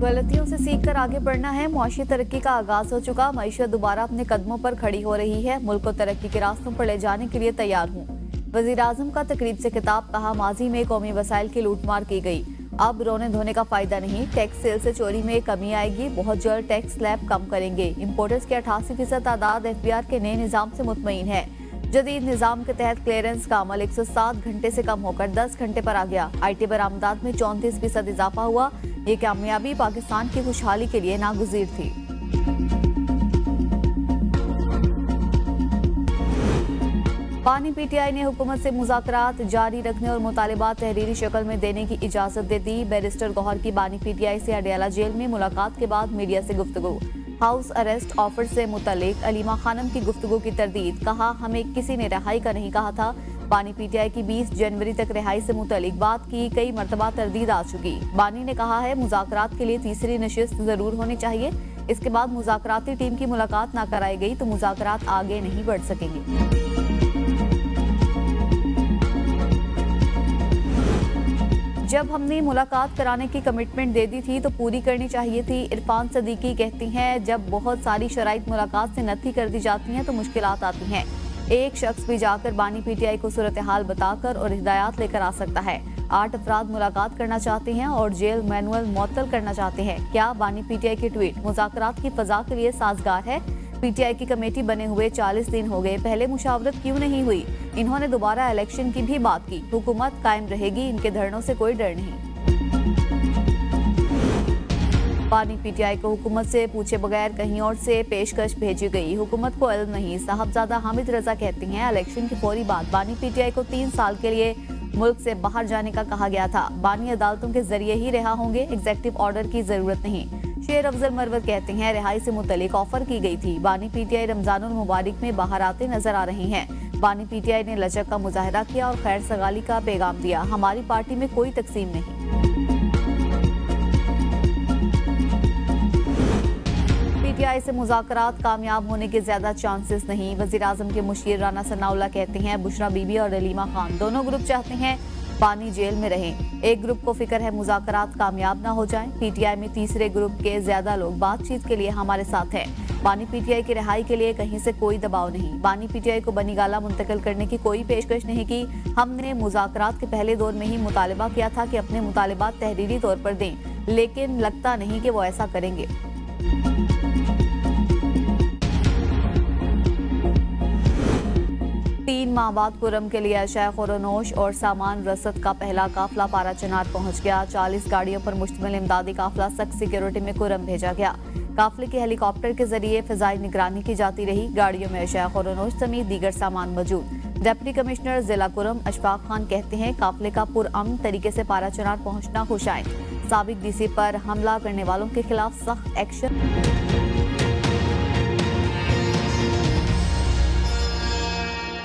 गलतियों से सीखकर आगे बढ़ना है। मुआशी तरक्की का आगाज हो चुका, मईशत दोबारा अपने कदमों पर खड़ी हो रही है। मुल्क को तरक्की के रास्तों पर ले जाने के लिए तैयार हूँ। वजीर आजम का तकरीब से खिताब, कहा माजी में कौमी वसाइल की लूटमार की गई, अब रोने धोने का फायदा नहीं। टैक्स सेल से चोरी में कमी आएगी, बहुत जल्द टैक्स स्लैब कम करेंगे। इम्पोर्टर्स के 88% तादाद FBR के नए निजाम से मुतमईन है। जदीद निजाम के तहत क्लियरेंस का अमल 107 घंटे से कम होकर 10 घंटे पर आ गया। IT बरामदात में 34% इजाफा हुआ। ये कामयाबी पाकिस्तान की खुशहाली के लिए नागुज़ीर थी। बानी PTI ने हुकूमत से मुज़ाकरात जारी रखने और मुतालिबात तहरीरी शक्ल में देने की इजाजत दे दी। बैरिस्टर गौहर की बानी PTI से अडयाला जेल में मुलाकात के बाद मीडिया से गुफ्तगू। हाउस अरेस्ट ऑफर से मुतल्लिक अलीमा खानम की गुफ्तगू की तरदीद, कहा हमें किसी ने रिहाई का नहीं कहा था। बानी PTI की 20 जनवरी तक रिहाई से मुतल्लिक बात की कई मरतबा तरदीद आ चुकी। बानी ने कहा है मुज़ाकरात के लिए तीसरी नशिस्त जरूर होनी चाहिए। इसके बाद मुज़ाकराती टीम की मुलाकात ना कराई गई तो मुज़ाकरात आगे नहीं बढ़ सकेंगे। जब हमने मुलाकात कराने की कमिटमेंट दे दी थी तो पूरी करनी चाहिए थी। इरफान सदीकी कहती हैं, जब बहुत सारी शराइत मुलाकात से नत्थी कर दी जाती हैं तो मुश्किलात आती हैं। एक शख्स भी जाकर बानी PTI को सूरत हाल बताकर और हिदायत लेकर आ सकता है। 8 अफराद मुलाकात करना चाहते हैं और जेल मैनुअल मुअत्तल करना चाहते हैं। क्या बानी PTI की ट्वीट मुज़ाकरात की फजा के लिए साजगार है? PTI की कमेटी बने हुए 40 दिन हो गए, पहले मुशावरत क्यों नहीं हुई? इन्होंने दोबारा इलेक्शन की भी बात की। हुकूमत कायम रहेगी, इनके धरनों से कोई डर नहीं। बानी PTI को हुकूमत से पूछे बगैर कहीं और से पेशकश भेजी गई, हुकूमत को इल्म नहीं। साहबजादा हामिद रजा कहती हैं, इलेक्शन की फौरी बाद बानी PTI को 3 साल के लिए मुल्क से बाहर जाने का कहा गया था। बानी अदालतों के जरिए ही रिहा होंगे, एग्जेक्टिव ऑर्डर की जरूरत नहीं। शेर अफजल मरवर कहते हैं, रिहाई से मुतल्लिक ऑफर की गई थी। बानी PTI रमजानुल मुबारक में बाहर आते नजर आ रही हैं। बानी PTI ने लचक का मुजाहरा किया और खैर सगाली का पैगाम दिया। हमारी पार्टी में कोई तकसीम नहीं। PTI से मुज़ाकरात कामयाब होने के ज्यादा चांसेस नहीं। वज़ीर आज़म के मुशीर राना सनाउल्लाह कहते हैं, बुशरा बीबी और अलीमा खान दोनों ग्रुप चाहते हैं बानी जेल में रहें। एक ग्रुप को फिक्र है मुज़ाकरात कामयाब ना हो जाएं। PTI में तीसरे ग्रुप के ज्यादा लोग बातचीत के लिए हमारे साथ हैं। बानी PTI की रिहाई के लिए कहीं से कोई दबाव नहीं। बानी PTI को बनीगाला मुंतकिल करने की कोई पेशकश नहीं की। हमने मुज़ाकरात के पहले दौर में ही मुतालिबा किया था कि अपने मुतालिबात तहरीरी तौर पर दें, लेकिन लगता नहीं कि वो ऐसा करेंगे। 3 माह बाद कुरम के लिए अशाया खुरनोश और सामान रसद का पहला काफिला पारा चनार पहुंच गया। 40 गाड़ियों पर मुश्तमिल इमदादी काफिला सख्त सिक्योरिटी में कुरम भेजा गया। काफिले की हेलीकॉप्टर के जरिए फिजाई निगरानी की जाती रही। गाड़ियों में अशाया खुरनोश समेत दीगर सामान मौजूद। डिप्टी कमिश्नर जिला कुरम अशफाक खान कहते हैं, काफिले का पुरअमन तरीके से पारा चनार पहुंचना खुशाइन। साबिक DC पर हमला करने वालों के खिलाफ सख्त एक्शन।